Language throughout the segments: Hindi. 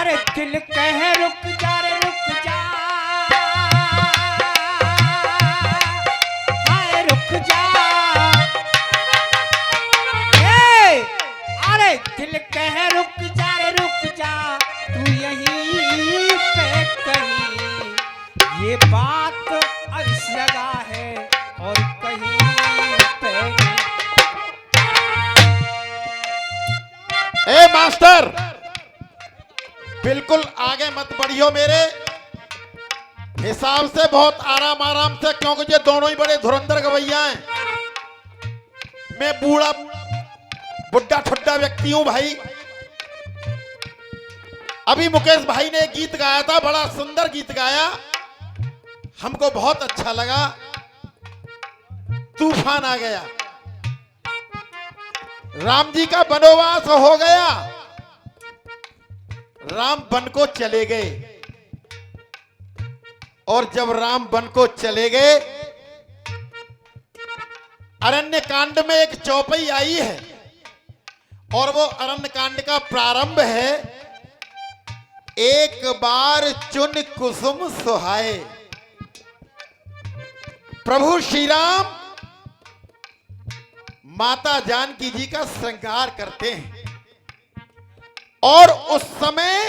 अरे दिल कहे रुक जा रे रुक जा, हाय रुक जा। अरे दिल कहे रुक जा रे रुक जा, तू यहीं पे कहीं, ये बात इस जगह है और कहीं पे नहीं। ए मास्टर, बिल्कुल आगे मत बढ़ियो मेरे हिसाब से, बहुत आराम आराम से, क्योंकि ये दोनों ही बड़े धुरंधर गवैया हैं। मैं बूढ़ा बुढ़ा ठुड्डा व्यक्ति हूं भाई। अभी मुकेश भाई ने गीत गाया था, बड़ा सुंदर गीत गाया, हमको बहुत अच्छा लगा। तूफान आ गया, राम जी का वनवास हो गया, राम वन को चले गए। और जब राम वन को चले गए, अरण्य कांड में एक चौपाई आई है, और वो अरण्य कांड का प्रारंभ है, एक बार चुन कुसुम सुहाए। प्रभु श्री राम माता जानकी जी का श्रृंगार करते हैं, और उस समय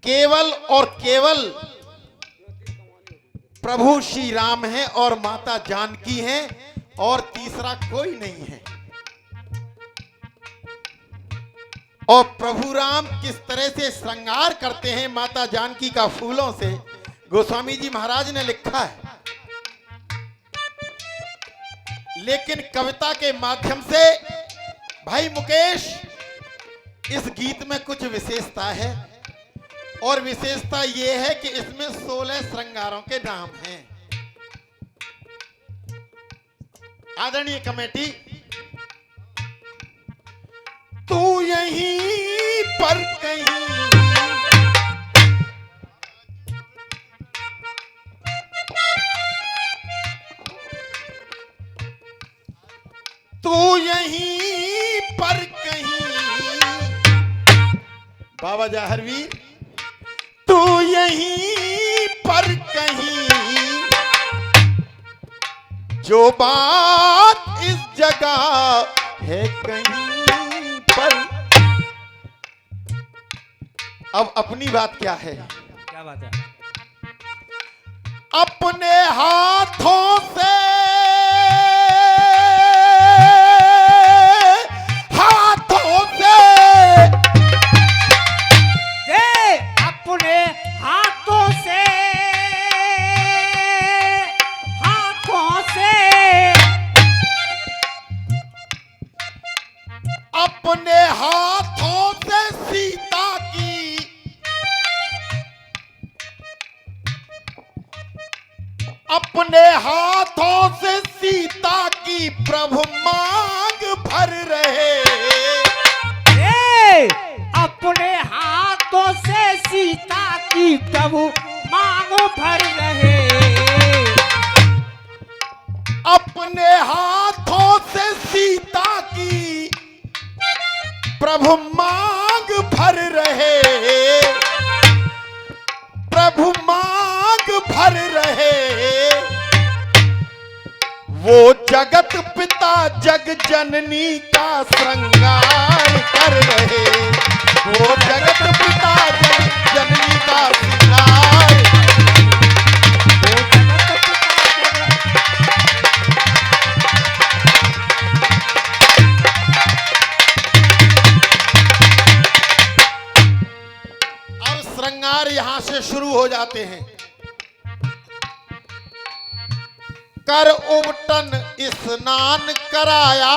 केवल और केवल प्रभु श्री राम हैं और माता जानकी हैं, और तीसरा कोई नहीं है। और प्रभु राम किस तरह से श्रृंगार करते हैं माता जानकी का फूलों से, गोस्वामी जी महाराज ने लिखा है। लेकिन कविता के माध्यम से भाई मुकेश, इस गीत में कुछ विशेषता है, और विशेषता यह है कि इसमें 16 श्रृंगारों के नाम हैं। आदरणीय कमेटी, तू यहीं पर कहीं, तू यहीं पर कहीं, बाबा जाहरवीर, तू यहीं पर कहीं, जो बात इस जगह है कहीं पर। अब अपनी बात क्या है? क्या बात है? अपने हाथों से अपने हाथों से सीता की प्रभु मांग भर रहे। अपने हाथों से सीता की प्रभु मांग भर रहे। अपने हाथों से सीता की प्रभु मांग भर रहे, प्रभु मांग भर रहे। वो जगत पिता जग जननी का श्रृंगार कर रहे। वो जगत पिता जग जननी का श्रृंगार, अब श्रृंगार यहां से शुरू हो जाते हैं। कर उबटन स्नान कराया।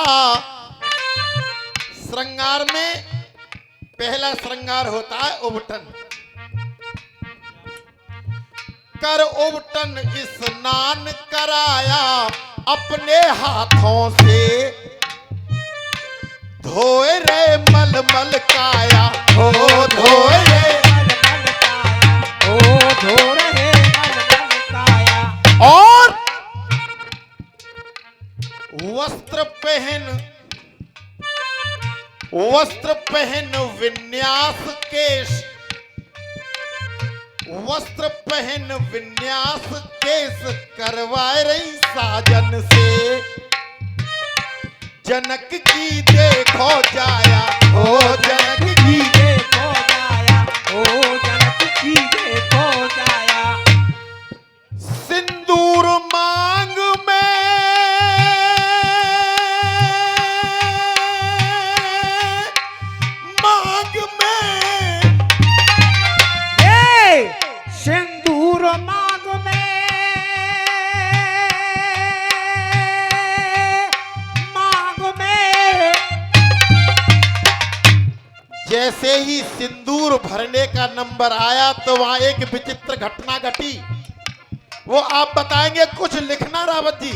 श्रृंगार में पहला श्रृंगार होता है उबटन। कर उबटन स्नान कराया, अपने हाथों से धोए रे मलमल काया। हो धोए रे मलमल काया, ओ धो रहे मलमल काया। और वस्त्र पहन विन्यास केश, वस्त्र पहन विन्यास केस करवाए रही साजन से। जनक की देखो जाया, ओ जनक की देखो जाया, ओ जनक की देखो जाया। सिंदूर मांग में, मांग में, सिंदूर मांग में, मांग में। जैसे ही सिंदूर भरने का नंबर आया तो वहां एक विचित्र घटना घटी, वो आप बताएंगे। कुछ लिखना रावत जी।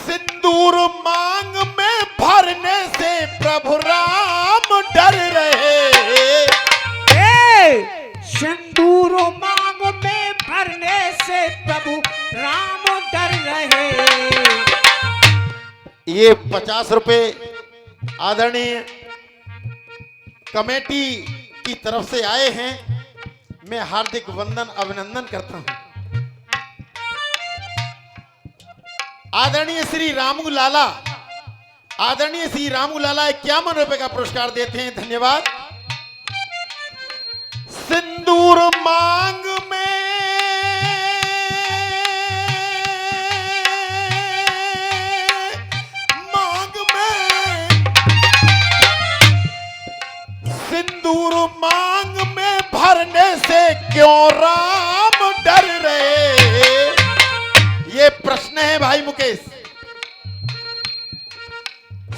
सिंदूर मांग में भरने से प्रभु राम डर रहे। सिंदूर मांग में भरने से प्रभु राम डर रहे। ये 50 रुपए आदरणीय कमेटी की तरफ से आए हैं। मैं हार्दिक वंदन अभिनंदन करता हूं। आदरणीय श्री रामू लाला, आदरणीय श्री रामू लाला 51 रुपए का पुरस्कार देते हैं। धन्यवाद। सिंदूर मांग में, मांग में, सिंदूर मांग में भरने से क्यों राम डर रहे? ये प्रश्न है भाई मुकेश।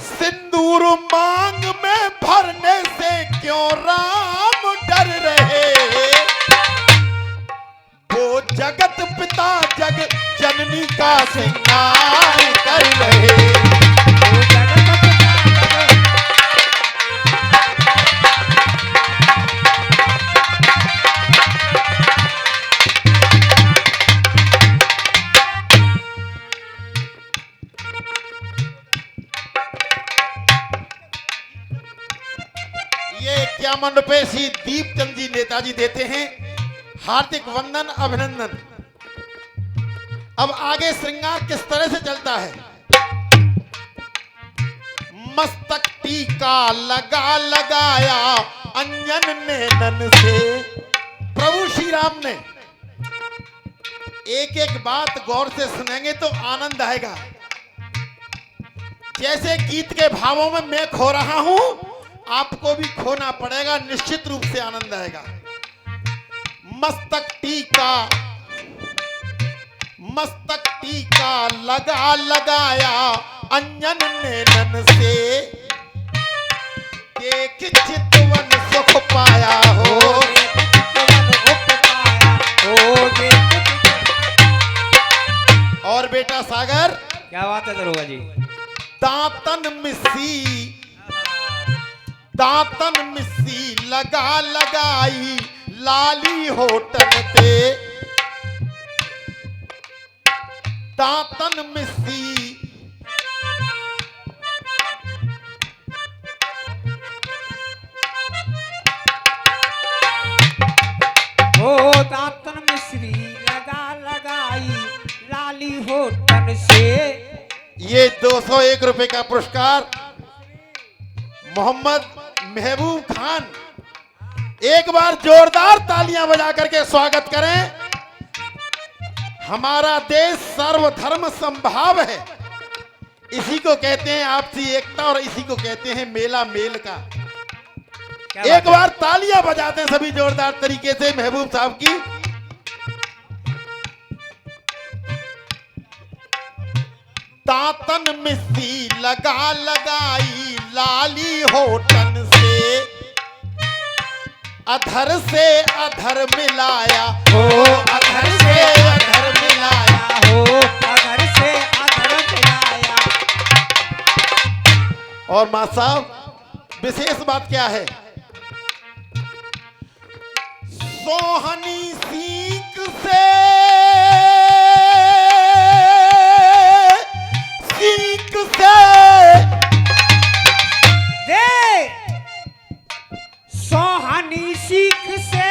सिंदूर मांग में भरने से क्यों राम डर रहे? वो जगत पिता जग जननी का श्रृंगार कर रहे। वो जगत पिता ये 51 रुपए श्री दीपचंद जी नेताजी देते हैं। हार्दिक वंदन अभिनंदन। अब आगे श्रृंगार किस तरह से चलता है? मस्तक टीका लगा लगाया अंजन नैनन से। प्रभु श्री राम ने, एक एक बात गौर से सुनेंगे तो आनंद आएगा। जैसे गीत के भावों में मैं खो रहा हूं, आपको भी खोना पड़ेगा, निश्चित रूप से आनंद आएगा। मस्तक टीका, मस्तक टीका लगा लगाया अंजन नैनन से। देख चितवन सुख पाया हो। और बेटा सागर, क्या बात है दरोगा जी? दांतन मिस्सी, दांतन मिस्सी लगा लगाई लाली होटन पे। दांतन मिस्सी, ओ दांतन मिश्री लगा लगाई लाली होठन से। ये 201 रुपए का पुरस्कार मोहम्मद महबूब खान। एक बार जोरदार तालियां बजा करके स्वागत करें। हमारा देश सर्वधर्म संभाव है, इसी को कहते हैं आपसी एकता, और इसी को कहते हैं मेला मेल का। एक बार तालियां बजाते हैं सभी जोरदार तरीके से महबूब साहब की। दांतन मिस्सी लगा लगाई लाली होटन से। अधर से अधर मिलाया हो, अधर से अधर मिलाया हो, अधर से अधर मिलाया। और मां साहब, विशेष बात क्या है? सोहनी सीख से, सीख से सोहानी सीख से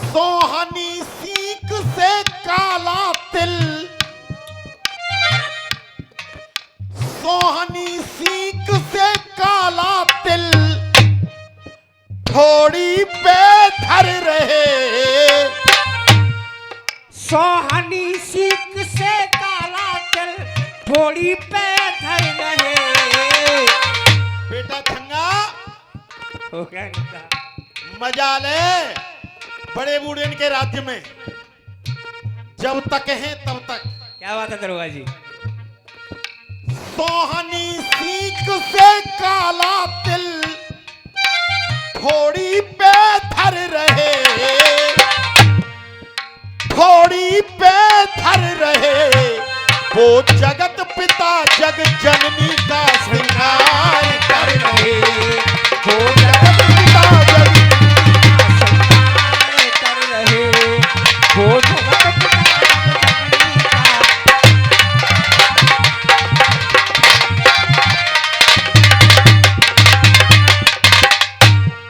सोहनी सीख से काला तिल, सोहनी सीख से काला तिल, थोड़ी पे धर रहे। सोहानी सीख से काला तिल थोड़ी पे धर रहे। बेटा छंगा हो गया इनका। मजा ले बड़े बूढ़े इनके राज्य में, जब तक हैं तब तक। क्या बात है दरोगा जी। सोहनी सीख से काला तिल, थोड़ी पे धर रहे, थोड़ी पे धर रहे। वो जगत पिता जग जननी का श्रृंगार कर रहे। वो जगत पिता जग कर रहे। वो जगत पिता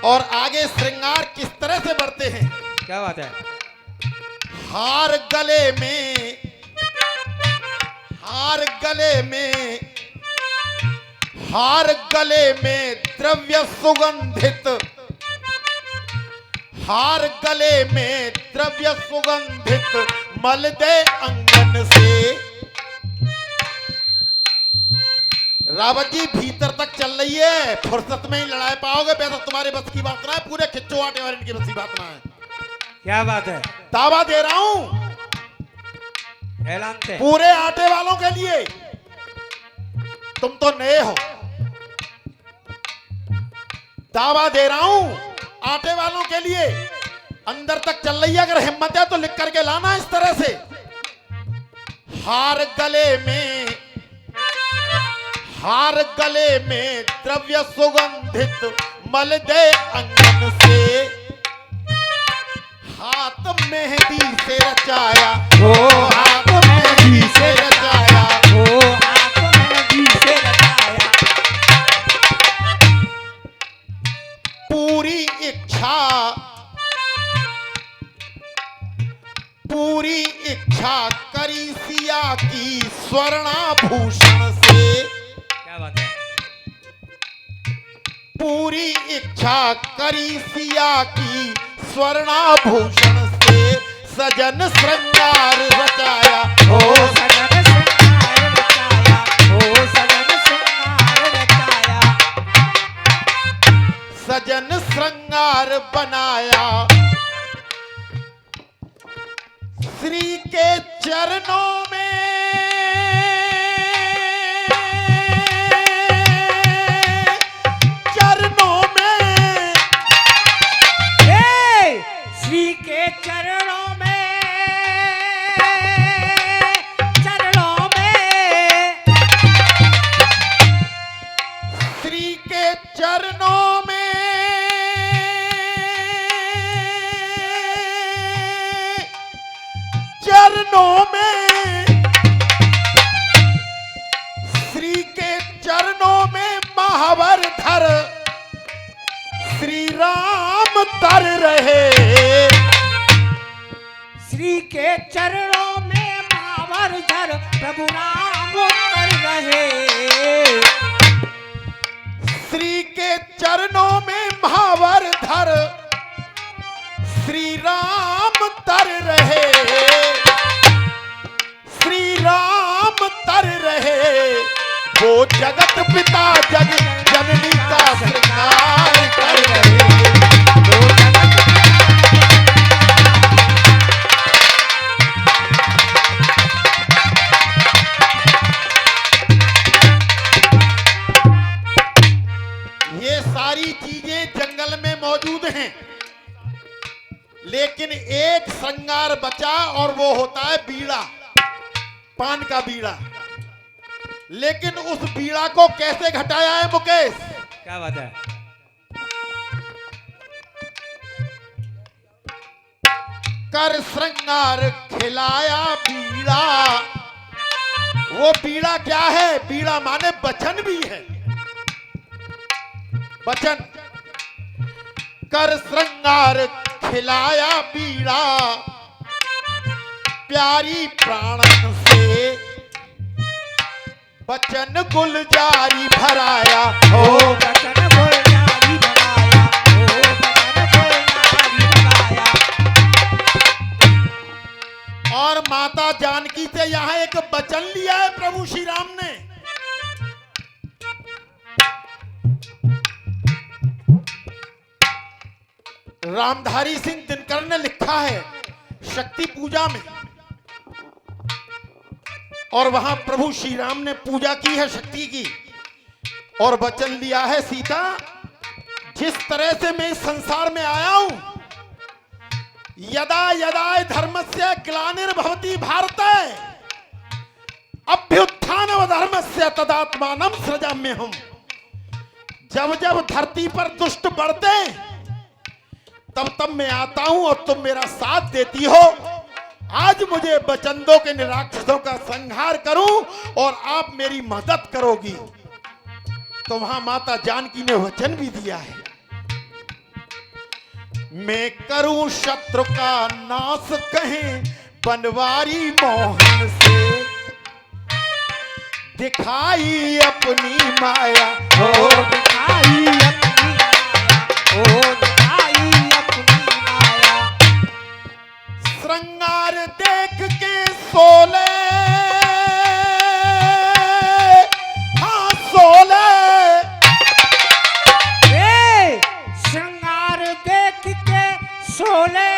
और आगे श्रृंगार किस तरह से बढ़ते हैं। क्या बात है। हार गले में, हार गले में, हार गले में द्रव्य सुगंधित, हार गले में द्रव्य सुगंधित, मल दे अंगन से। रावत जी भीतर तक चल रही है, फुर्सत में ही लड़ाई पाओगे। वैसे तुम्हारे बस की बात ना है, पूरे खिच्चो आटे वाले इनकी बस की बात ना है। क्या बात है। दावा दे रहा हूं ऐलान से पूरे आटे वालों के लिए। तुम तो नए हो, दावा दे रहा हूं आटे वालों के लिए। अंदर तक चल रही है, अगर हिम्मत है तो लिख करके लाना इस तरह से। हार गले में, हार गले में द्रव्य सुगंधित, मल दे अंगन से। हाथ मेहंदी से रचाया, ओ हाथ मेहंदी से रचाया, ओ हाथ मेहंदी से रचाया। पूरी इच्छा, पूरी इच्छा करी सिया की स्वर्णाभूषण से। क्या बात है। पूरी इच्छा करी सिया की स्वर्णाभूषण से, सजन श्रृंगार रचाया। ओ सजन श्रृंगार रचाया, ओ सजन श्रृंगार रचाया। सजन श्रृंगार बनाया, श्री के चरणों में, चरणों में, श्री के चरणों में, चरणों में, श्री के चरणों में, चरणों में, श्री के चरणों में महावर धर श्री राम तर रहे। श्री के चरणों में महावर धर प्रभु राम कर रहे। श्री के चरणों में महावर धर श्री राम तर रहे, श्री राम तर रहे। वो जगत पिता जग जननी का श्रृंगार कर रहे। वो जगत ये सारी चीजें जंगल में मौजूद हैं, लेकिन एक श्रृंगार बचा और वो होता है बीड़ा, पान का बीड़ा। लेकिन उस बीड़ा को कैसे घटाया है मुकेश? क्या बात है। कर श्रृंगार खिलाया बीड़ा, वो बीड़ा क्या है? बीड़ा माने वचन भी है। वचन कर श्रृंगार खिलाया बीड़ा, प्यारी प्राणन से बचन गुलजारी भराया ओ बचन गुलजारी भराया, ओ बचन गुलजारी भराया। और माता जानकी से यहां एक वचन लिया है प्रभु श्री राम ने। रामधारी सिंह दिनकर ने लिखा है शक्ति पूजा में, और वहां प्रभु श्री राम ने पूजा की है शक्ति की, और वचन लिया है सीता, जिस तरह से मैं इस संसार में आया हूं, यदा यदा धर्मस्य ग्लानिर्भवति भारत अभ्युत्थानम धर्मस्य तदात्मानं सृजाम्यहम्। जब जब धरती पर दुष्ट बढ़ते तब तब मैं आता हूं और तुम मेरा साथ देती हो। आज मुझे वचन दो के निराक्षसों का संहार करूं और आप मेरी मदद करोगी। तो वहां माता जानकी ने वचन भी दिया है, मैं करूं शत्रु का नाश कहें बनवारी मोहन से, दिखाई अपनी माया ओ दिखाई अपनी माया, ओ दिखाई अपनी माया। श्रृंगार देख के सोले, हाँ सोले, श्रृंगार देख के सोले,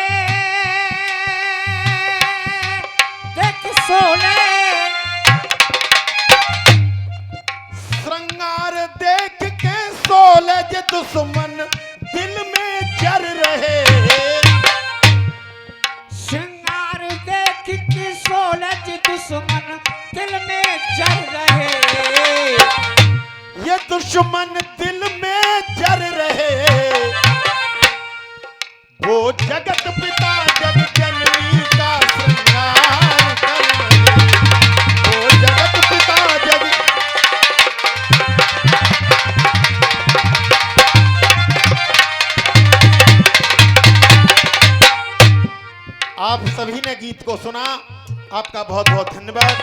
देख सोले, श्रृंगार देख के सोले, जे दुश्मन दिल में जर रहे। श्रृंगार देख के सोले, जे दुश्मन दिल में जर रहे। ये दुश्मन दिल में जर रहे, वो जगत पिता जग जननी का श्रृंगार कर रहे। वो जगत पिता जग, आप सभी ने गीत को सुना, आपका बहुत बहुत धन्यवाद।